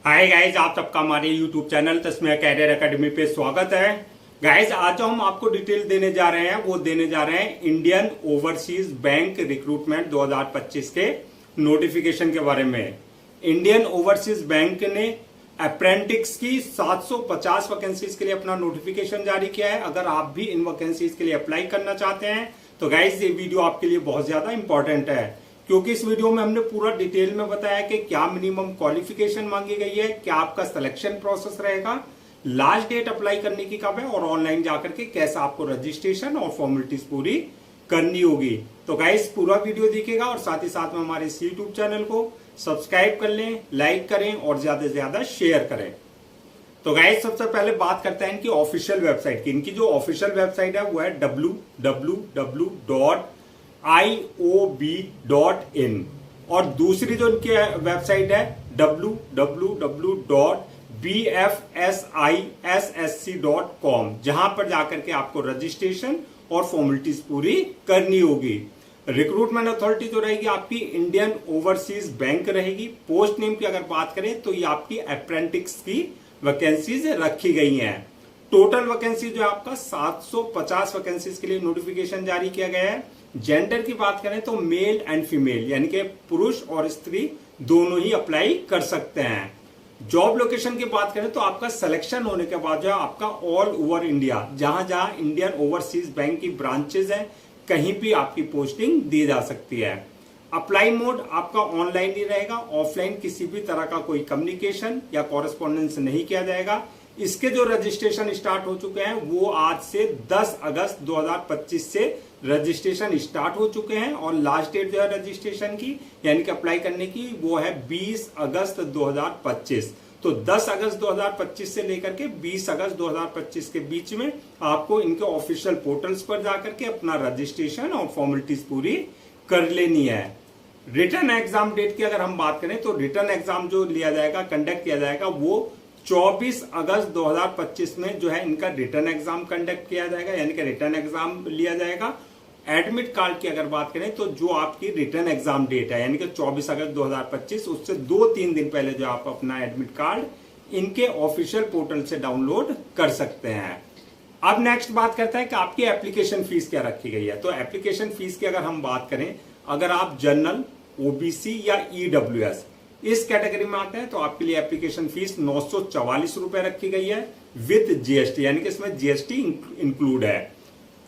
Hi guys, आप सबका हमारे YouTube channel Tasmiya career academy पे स्वागत है। गाइज, आज जो हम आपको डिटेल देने जा रहे हैं वो देने जा रहे हैं इंडियन ओवरसीज बैंक रिक्रूटमेंट 2025 के नोटिफिकेशन के बारे में। इंडियन ओवरसीज बैंक ने अप्रेंटिस की 750 वैकेंसीज के लिए अपना नोटिफिकेशन जारी किया है। अगर आप भी इन वैकेंसीज के लिए अप्लाई करना चाहते हैं तो गाइज ये वीडियो आपके लिए बहुत ज्यादा इंपॉर्टेंट है, क्योंकि इस वीडियो में हमने पूरा डिटेल में बताया कि क्या मिनिमम क्वालिफिकेशन मांगी गई है, क्या आपका सिलेक्शन प्रोसेस रहेगा, लास्ट डेट अप्लाई करने की कब है और ऑनलाइन जाकर के कैसा आपको रजिस्ट्रेशन और फॉर्मेलिटीज पूरी करनी होगी। तो गाइस पूरा वीडियो देखिएगा और साथ ही साथ में हमारे इस यूट्यूब चैनल को सब्सक्राइब कर लें, लाइक करें और ज्यादा से ज्यादा शेयर करें। तो गाइस सबसे पहले बात करते हैं इनकी ऑफिशियल वेबसाइट की। इनकी जो ऑफिशियल वेबसाइट है वो है www.iob.in और दूसरी जो इनकी वेबसाइट है www.bfsissc.com, जहां पर जाकर के आपको रजिस्ट्रेशन और फॉर्मेलिटीज पूरी करनी होगी। रिक्रूटमेंट अथॉरिटी जो रहेगी आपकी इंडियन ओवरसीज बैंक रहेगी। पोस्ट नेम की अगर बात करें तो ये आपकी अप्रेंटिस की वैकेंसीज रखी गई हैं। टोटल वैकेंसी जो है आपका 750 वैकेंसीज के लिए नोटिफिकेशन जारी किया गया है। जेंडर की बात करें तो मेल एंड फीमेल यानी कि पुरुष और स्त्री दोनों ही अप्लाई कर सकते हैं। जॉब लोकेशन की बात करें तो आपका सिलेक्शन होने के बाद जो है आपका ऑल ओवर इंडिया, जहां जहां इंडियन ओवरसीज बैंक की ब्रांचेज हैं, कहीं भी आपकी पोस्टिंग दी जा सकती है। अप्लाई मोड आपका ऑनलाइन ही रहेगा, ऑफलाइन किसी भी तरह का कोई कम्युनिकेशन या कॉरेस्पॉन्डेंस नहीं किया जाएगा। इसके जो रजिस्ट्रेशन स्टार्ट हो चुके हैं वो आज से 10 अगस्त 2025 से रजिस्ट्रेशन स्टार्ट हो चुके हैं और लास्ट डेट जो है रजिस्ट्रेशन की यानी कि अप्लाई करने की वो है 20 अगस्त 2025। तो 10 अगस्त 2025 से लेकर के 20 अगस्त 2025 के बीच में आपको इनके ऑफिशियल पोर्टल्स पर जाकर के अपना रजिस्ट्रेशन और फॉर्मेलिटीज पूरी कर लेनी है। रिटर्न एग्जाम डेट की अगर हम बात करें तो रिटर्न एग्जाम जो लिया जाएगा, कंडक्ट किया जाएगा, वो 24 अगस्त 2025 में जो है इनका रिटर्न एग्जाम कंडक्ट किया जाएगा यानी कि रिटर्न एग्जाम लिया जाएगा। एडमिट कार्ड की अगर बात करें तो जो आपकी रिटर्न एग्जाम डेट है यानी कि 24 अगस्त 2025, उससे 2-3 दिन पहले जो आप अपना एडमिट कार्ड इनके ऑफिशियल पोर्टल से डाउनलोड कर सकते हैं। अब नेक्स्ट बात करते हैं कि आपकी एप्लीकेशन फीस क्या रखी गई है। तो एप्लीकेशन फीस की अगर हम बात करें, अगर आप जनरल, ओबीसी या ईडब्ल्यूएस इस कैटेगरी में आते हैं तो आपके लिए एप्लीकेशन फीस 944 रुपए रखी गई है विद जीएसटी, यानी कि इसमें जीएसटी इंक्लूड है।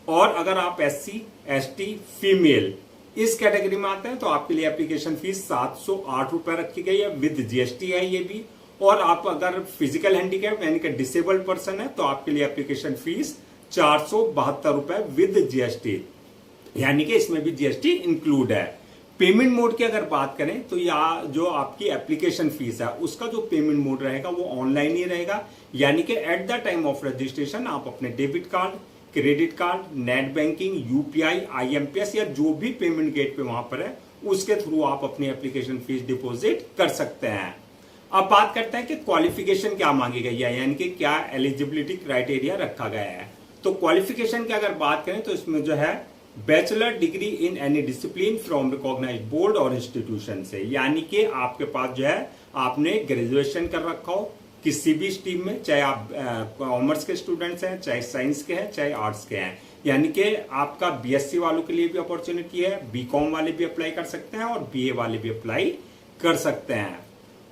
और अगर आप एससी, एसटी, फीमेल इस कैटेगरी में आते हैं तो आपके लिए एप्लीकेशन फीस 708 रुपए रखी गई है विद जीएसटी है ये भी। और आप अगर फिजिकल हैंडीकैप यानी कि डिसेबल्ड पर्सन है तो आपके लिए एप्लीकेशन फीस 472 रुपए विद जीएसटी, यानी कि इसमें भी जीएसटी इंक्लूड है। पेमेंट मोड की अगर बात करें तो या जो आपकी एप्लीकेशन फीस है उसका जो पेमेंट मोड रहेगा वो ऑनलाइन ही रहेगा, यानी कि at the time of registration आप अपने debit card, credit card, net banking, UPI, IMPS या जो भी पेमेंट गेट पे वहां पर है उसके थ्रू आप अपनी एप्लीकेशन फीस डिपॉजिट कर सकते हैं। अब बात करते हैं कि क्वालिफिकेशन क्या मांगी गई है, यानी कि क्या एलिजिबिलिटी क्राइटेरिया रखा गया है। तो क्वालिफिकेशन की अगर बात करें तो इसमें जो है bachelor degree in any discipline from recognised board और इंस्टीट्यूशन से, यानी कि आपके पास जो है आपने ग्रेजुएशन कर रखा हो किसी भी स्ट्रीम में, चाहे आप कॉमर्स के स्टूडेंट्स हैं, चाहे साइंस के हैं, चाहे आर्ट्स के हैं, यानी कि आपका बीएससी वालों के लिए भी अपॉर्चुनिटी है, बीकॉम वाले भी अप्लाई कर सकते हैं और बीए वाले भी अप्लाई कर सकते हैं।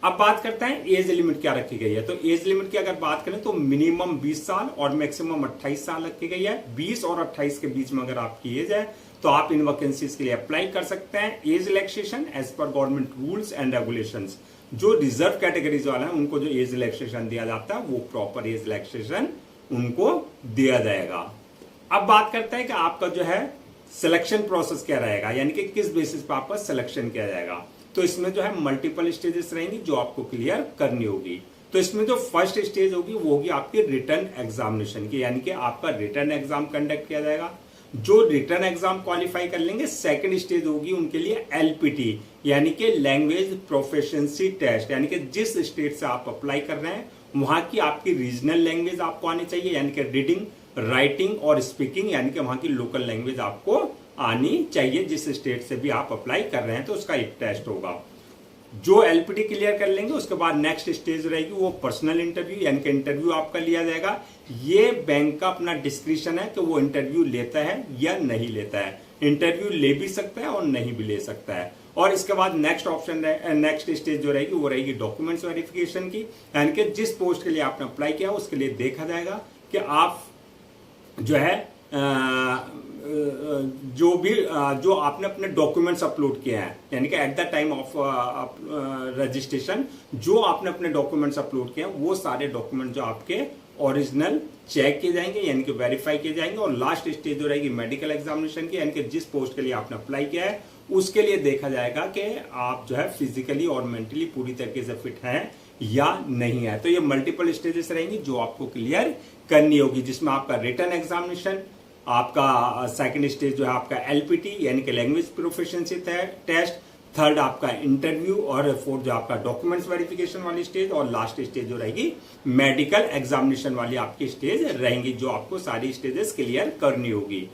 अब बात करते हैं एज लिमिट क्या रखी गई है। तो एज लिमिट की अगर बात करें तो मिनिमम 20 साल और मैक्सिमम 28 साल रखी गई है। 20 और 28 के बीच में अगर आपकी एज है तो आप इन वैकेंसीज के लिए अप्लाई कर सकते हैं। Age relaxation as per government rules and regulations, जो रिजर्व कैटेगरीज वाले हैं उनको जो एज रिलैक्सेशन दिया जाता है वो प्रॉपर एज रिलैक्सेशन उनको दिया जाएगा। अब बात करते हैं कि आपका जो है सिलेक्शन प्रोसेस क्या रहेगा, यानी कि किस बेसिस पर आपका सिलेक्शन किया जाएगा। तो इसमें जो है मल्टीपल स्टेजेस रहेंगी जो आपको क्लियर करनी होगी। तो इसमें जो फर्स्ट स्टेज होगी वो होगी आपकी रिटर्न एग्जामिनेशन की, यानी कि आपका रिटर्न एग्जाम कंडक्ट किया जाएगा। जो रिटर्न एग्जाम क्वालिफाई कर लेंगे, सेकंड स्टेज होगी उनके लिए एलपीटी यानी कि लैंग्वेज प्रोफिशिएंसी टेस्ट, यानी कि जिस स्टेट से आप अप्लाई कर रहे हैं वहां की आपकी रीजनल लैंग्वेज आपको आनी चाहिए, यानी कि रीडिंग, राइटिंग और स्पीकिंग, यानी कि वहां की लोकल लैंग्वेज आपको आनी चाहिए। जिस स्टेट से भी आप अप्लाई कर रहे हैं तो उसका एक टेस्ट होगा। जो एलपीटी क्लियर कर लेंगे उसके बाद नेक्स्ट स्टेज रहेगी वो पर्सनल इंटरव्यू, यानी कि इंटरव्यू आपका लिया जाएगा। ये बैंक का अपना डिस्क्रिप्शन है कि वो इंटरव्यू लेता है या नहीं लेता है। इंटरव्यू ले भी सकता है और नहीं भी ले सकता है। और इसके बाद नेक्स्ट ऑप्शन नेक्स्ट स्टेज जो रहेगी वो रहेगी डॉक्यूमेंट्स वेरिफिकेशन की, यानी कि जिस पोस्ट के लिए आपने अप्लाई किया उसके लिए देखा जाएगा कि आप जो है जो आपने अपने डॉक्यूमेंट्स अपलोड किए हैं, यानी कि at the time of registration जो आपने अपने डॉक्यूमेंट्स अपलोड किए हैं वो सारे डॉक्यूमेंट जो आपके ओरिजिनल चेक किए जाएंगे, यानी कि वेरीफाई किए जाएंगे। और लास्ट स्टेज जो रहेगी मेडिकल एग्जामिनेशन की, यानी कि जिस पोस्ट के लिए आपने अप्लाई किया है उसके लिए देखा जाएगा कि आप जो है फिजिकली और मेंटली पूरी तरीके से फिट हैं या नहीं है। तो ये मल्टीपल स्टेजेस रहेंगी जो आपको क्लियर करनी होगी, जिसमें आपका रिटन एग्जामिनेशन, आपका सेकंड स्टेज जो है आपका एलपीटी यानी कि लैंग्वेज प्रोफिशिएंसी टेस्ट, थर्ड आपका इंटरव्यू और फोर्थ जो आपका डॉक्यूमेंट्स वेरिफिकेशन वाली स्टेज, और लास्ट स्टेज जो रहेगी मेडिकल एग्जामिनेशन वाली आपकी स्टेज रहेंगी, जो आपको सारी स्टेजेस क्लियर करनी होगी।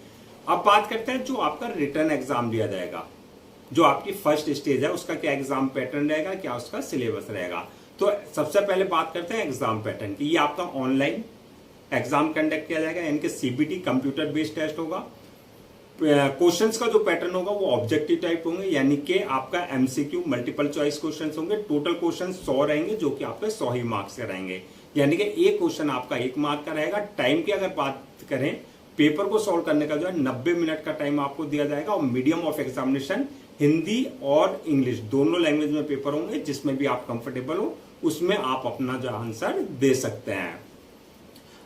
अब बात करते हैं जो आपका रिटन एग्जाम लिया जाएगा, जो आपकी फर्स्ट स्टेज है उसका क्या एग्जाम पैटर्न रहेगा, क्या उसका सिलेबस रहेगा। तो सबसे पहले बात करते हैं एग्जाम पैटर्न की। ये आपका ऑनलाइन एग्जाम कंडक्ट किया जाएगा, यानी कि सीबीटी कंप्यूटर बेस्ड टेस्ट होगा। क्वेश्चंस का जो पैटर्न होगा वो ऑब्जेक्टिव टाइप होंगे, यानी कि आपका एमसीक्यू मल्टीपल चॉइस क्वेश्चंस होंगे। टोटल क्वेश्चन 100 रहेंगे, जो कि आपके 100 ही मार्क्स के रहेंगे, यानी कि एक क्वेश्चन आपका 1 मार्क का रहेगा। टाइम की अगर बात करें, पेपर को सॉल्व करने का जो है 90 मिनट का टाइम आपको दिया जाएगा। और मीडियम ऑफ एग्जामिनेशन हिंदी और इंग्लिश दोनों लैंग्वेज में पेपर होंगे, जिसमें भी आप कंफर्टेबल हो उसमें आप अपना जो आंसर दे सकते हैं।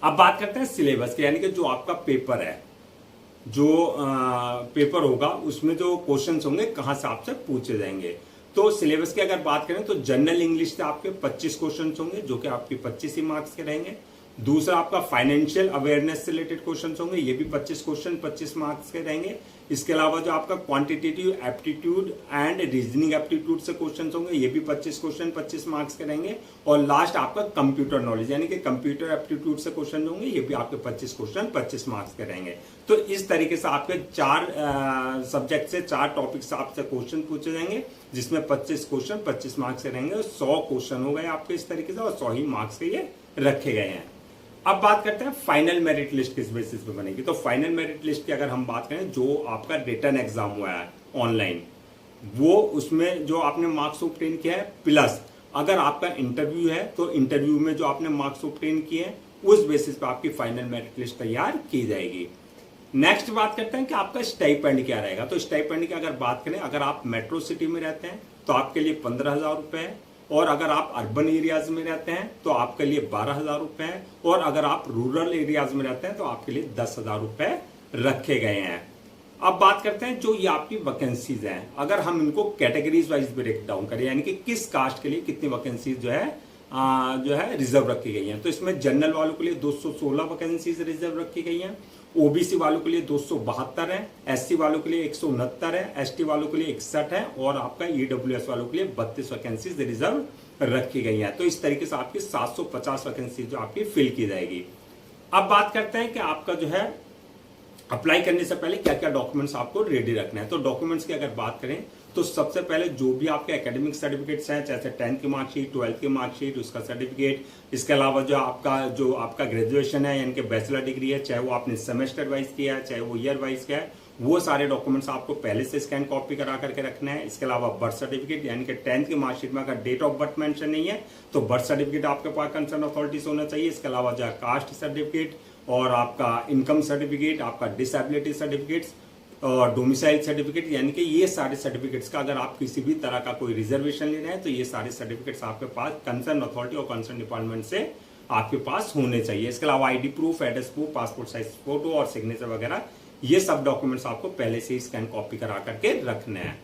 अब बात करते हैं सिलेबस के, यानी कि जो आपका पेपर है, जो पेपर होगा उसमें जो क्वेश्चंस होंगे कहां से आपसे पूछे जाएंगे। तो सिलेबस की अगर बात करें तो जनरल इंग्लिश से आपके 25 क्वेश्चंस होंगे, जो कि आपके 25 ही मार्क्स के रहेंगे। दूसरा आपका फाइनेंशियल अवेयरनेस से रिलेटेड क्वेश्चंस होंगे, ये भी 25 क्वेश्चन 25 मार्क्स के रहेंगे। इसके अलावा जो आपका quantitative aptitude and reasoning aptitude से क्वेश्चंस होंगे, ये भी 25 क्वेश्चन 25 मार्क्स के रहेंगे। और लास्ट आपका कंप्यूटर नॉलेज यानी कि कंप्यूटर एप्टीट्यूड से क्वेश्चन होंगे, ये भी आपके 25 क्वेश्चन 25 मार्क्स के रहेंगे। तो इस तरीके से आपके 4 सब्जेक्ट से 4 टॉपिक से आपसे क्वेश्चन पूछे जाएंगे, जिसमें 25 क्वेश्चन 25 मार्क्स के रहेंगे। 100 क्वेश्चन हो गए आपके इस तरीके से, और 100 ही मार्क्स के ये रखे गए हैं। अब बात करते हैं फाइनल मेरिट लिस्ट किस बेसिस पे बनेगी। तो फाइनल मेरिट लिस्ट की अगर हम बात करें, जो आपका रिटन एग्जाम हुआ है ऑनलाइन, वो उसमें जो आपने मार्क्स ऑब्टेन किया है, प्लस अगर आपका इंटरव्यू है तो इंटरव्यू में जो आपने मार्क्स ऑब्टेन किए हैं, उस बेसिस पे आपकी फाइनल मेरिट लिस्ट तैयार की जाएगी। नेक्स्ट बात करते हैं कि आपका स्टाइपेंड क्या रहेगा। तो स्टाइपेंड की अगर बात करें, अगर आप मेट्रो सिटी में रहते हैं तो आपके लिए 15,000 रुपए है, और अगर आप अर्बन एरियाज में रहते हैं तो आपके लिए 12,000 रुपए है, और अगर आप रूरल एरियाज में रहते हैं तो आपके लिए 10,000 रुपए रखे गए हैं। अब बात करते हैं जो ये आपकी वैकेंसीज हैं, अगर हम इनको कैटेगरीज वाइज ब्रेक डाउन करें, यानी कि किस कास्ट के लिए कितनी वैकेंसीज जो है रिजर्व रखी गई हैं। तो इसमें जनरल वालों के लिए 216 वैकेंसीज रिजर्व रखी गई हैं, ओबीसी वालों के लिए 272 है, एससी वालों के लिए 169 है, एसटी वालों के लिए 61 है, और आपका ईडब्ल्यूएस वालों के लिए 32 वैकेंसीज रिजर्व रखी गई हैं। तो इस तरीके से आपकी 750 वैकेंसी जो आपकी फिल की जाएगी। अब बात करते हैं कि आपका जो है अप्लाई करने से पहले क्या क्या डॉक्यूमेंट्स आपको रेडी रखना है। तो डॉक्यूमेंट्स की अगर बात करें तो सबसे पहले जो भी आपके एकेडमिक सर्टिफिकेट्स हैं, जैसे 10th की मार्कशीट, 12th की मार्कशीट, उसका सर्टिफिकेट, इसके अलावा जो आपका ग्रेजुएशन है यानी कि बैचलर डिग्री है, चाहे वो आपने सेमेस्टर वाइज किया है चाहे वो ईयर वाइज किया है, वो सारे डॉक्यूमेंट्स आपको पहले से स्कैन कॉपी करा करके रखना है। इसके अलावा बर्थ सर्टिफिकेट, यानी कि 10th की मार्कशीट में अगर डेट ऑफ बर्थ मेंशन नहीं है तो बर्थ सर्टिफिकेट आपके पास कंसर्न अथॉरिटी से होना चाहिए। इसके अलावा जो कास्ट सर्टिफिकेट और आपका इनकम सर्टिफिकेट, आपका डिसेबिलिटी सर्टिफिकेट्स और डोमिसाइल सर्टिफिकेट, यानी कि ये सारे सर्टिफिकेट्स का अगर आप किसी भी तरह का कोई रिजर्वेशन ले रहे हैं तो ये सारे सर्टिफिकेट्स आपके पास कंसर्न अथॉरिटी और कंसर्न डिपार्टमेंट से आपके पास होने चाहिए। इसके अलावा ID proof, address proof, passport size photo और सिग्नेचर वगैरह, ये सब डॉक्यूमेंट्स आपको पहले से ही स्कैन कॉपी करा करके रखने हैं।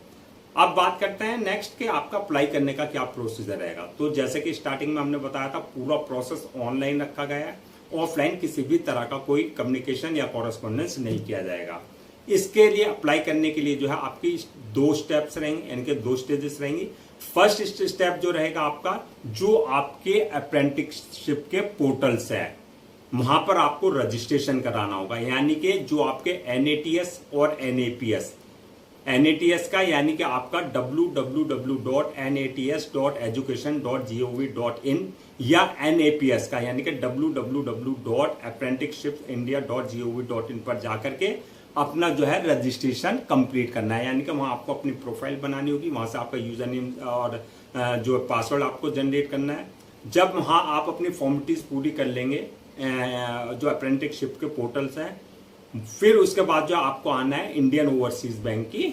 अब बात करते हैं नेक्स्ट के आपका अप्लाई करने का क्या प्रोसीजर रहेगा। तो जैसे कि स्टार्टिंग में हमने बताया था, पूरा प्रोसेस ऑनलाइन रखा गया है, ऑफलाइन किसी भी तरह का कोई कम्युनिकेशन या कॉरेस्पॉन्डेंस नहीं किया जाएगा। इसके लिए अप्लाई करने के लिए जो है आपकी 2 स्टेप्स रहेंगे, यानी कि 2 स्टेजेस रहेंगी। फर्स्ट स्टेप जो रहेगा आपका, जो आपके अप्रेंटिसशिप के पोर्टल्स है, वहां पर आपको रजिस्ट्रेशन कराना होगा, यानी कि जो आपके NATS और NAPS NATS का, यानी कि आपका www.nats.education.gov.in या NAPS का, यानी कि www.apprenticeshipindia.gov.in पर जाकर के अपना जो है रजिस्ट्रेशन कंप्लीट करना है। यानी कि वहां आपको अपनी प्रोफाइल बनानी होगी, वहां से आपका यूजर नेम और जो पासवर्ड आपको जनरेट करना है। जब वहां आप अपनी फॉर्मेलिटीज पूरी कर लेंगे जो अप्रेंटिसशिप के पोर्टल्स हैं, फिर उसके बाद जो आपको आना है इंडियन ओवरसीज बैंक की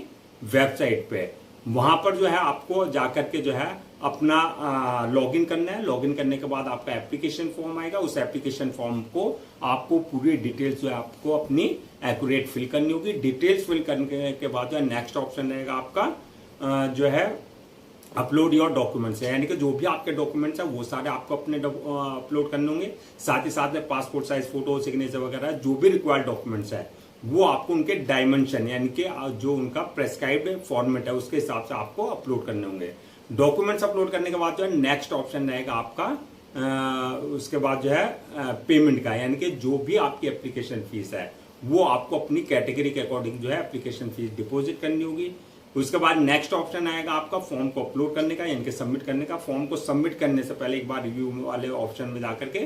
वेबसाइट पे। वहां पर जो है आपको जाकर के जो है अपना लॉगिन करना है। लॉगिन करने के बाद आपका एप्लीकेशन फॉर्म आएगा। उस एप्लीकेशन फॉर्म को आपको पूरी डिटेल्स जो है आपको अपनी एक्यूरेट फिल करनी होगी। डिटेल्स फिल करने के बाद जो है नेक्स्ट ऑप्शन रहेगा आपका जो है अपलोड योर डॉक्यूमेंट्स है, यानी कि जो भी आपके डॉक्यूमेंट्स है वो सारे आपको अपने अपलोड करने होंगे। साथ ही साथ में पासपोर्ट साइज फोटो, सिग्नेचर वगैरह जो भी रिक्वायर्ड डॉक्यूमेंट्स है वो आपको उनके डायमेंशन यानी कि जो उनका प्रेस्क्राइब्ड फॉर्मेट है उसके हिसाब से आपको अपलोड करने होंगे। डॉक्यूमेंट्स अपलोड करने के बाद जो है नेक्स्ट ऑप्शन रहेगा आपका उसके बाद जो है पेमेंट का, यानी कि जो भी आपकी एप्लीकेशन फीस है वो आपको अपनी कैटेगरी के अकॉर्डिंग जो है एप्लीकेशन फीस डिपॉजिट करनी होगी। उसके बाद नेक्स्ट ऑप्शन आएगा आपका फॉर्म को अपलोड करने का, यानी कि सबमिट करने का। फॉर्म को सबमिट करने से पहले एक बार रिव्यू वाले ऑप्शन में जाकर के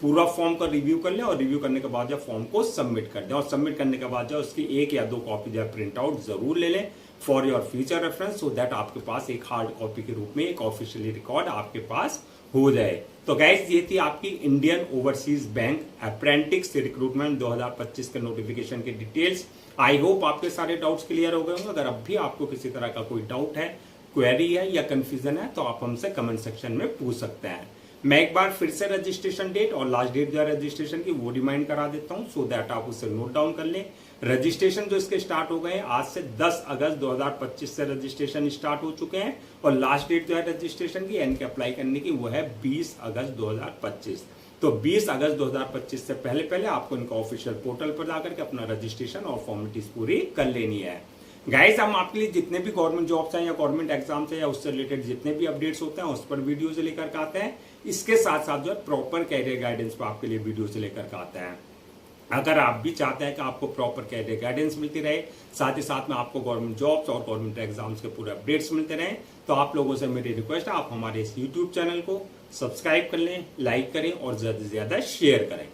पूरा फॉर्म को रिव्यू कर लें और रिव्यू करने के बाद जो फॉर्म को सबमिट कर दें। और सबमिट करने के बाद जो उसकी 1 या 2 कॉपी जो है प्रिंट आउट जरूर ले लें for your future reference, so that आपके पास एक हार्ड कॉपी के रूप में एक ऑफिशियली रिकॉर्ड आपके पास हो जाए। तो गाइस ये थी आपकी Indian overseas bank apprentice recruitment 2025 के नोटिफिकेशन की डिटेल्स। आई होप आपके सारे डाउट्स क्लियर हो गए होंगे। अगर अब भी आपको किसी तरह का कोई डाउट है, क्वेरी है या कंफ्यूजन है तो आप हमसे कमेंट सेक्शन में पूछ सकते हैं। मैं एक बार फिर से रजिस्ट्रेशन डेट और लास्ट डेट जो है रजिस्ट्रेशन की वो रिमाइंड करा देता हूं, सो दैट आप उसे नोट डाउन कर लें। रजिस्ट्रेशन जो इसके स्टार्ट हो गए हैं आज से 10 अगस्त 2025 से रजिस्ट्रेशन स्टार्ट हो चुके हैं और लास्ट डेट जो है रजिस्ट्रेशन की यानी कि अप्लाई करने की वो है 20 अगस्त 2025। तो 20 अगस्त 2025 से पहले पहले आपको इनका ऑफिशियल पोर्टल पर जाकर के अपना रजिस्ट्रेशन और फॉर्मेलिटीज पूरी कर लेनी है। गाइस हम आपके लिए जितने भी गवर्नमेंट जॉब्स हैं या गवर्नमेंट एग्जाम्स हैं या उससे रिलेटेड जितने भी अपडेट्स होते हैं उस पर वीडियो से लेकर के आते हैं। इसके साथ साथ जो है प्रॉपर कैरियर गाइडेंस पर आपके लिए वीडियो से लेकर के आते हैं। अगर आप भी चाहते हैं कि आपको प्रॉपर कैरियर गाइडेंस मिलती रहे, साथ ही साथ में आपको गवर्नमेंट जॉब्स और गवर्नमेंट एग्जाम्स के पूरे अपडेट्स मिलते रहे, तो आप लोगों से मेरी रिक्वेस्ट है आप हमारे इस यूट्यूब चैनल को सब्सक्राइब कर लें, लाइक करें और ज्यादा से ज्यादा शेयर करें।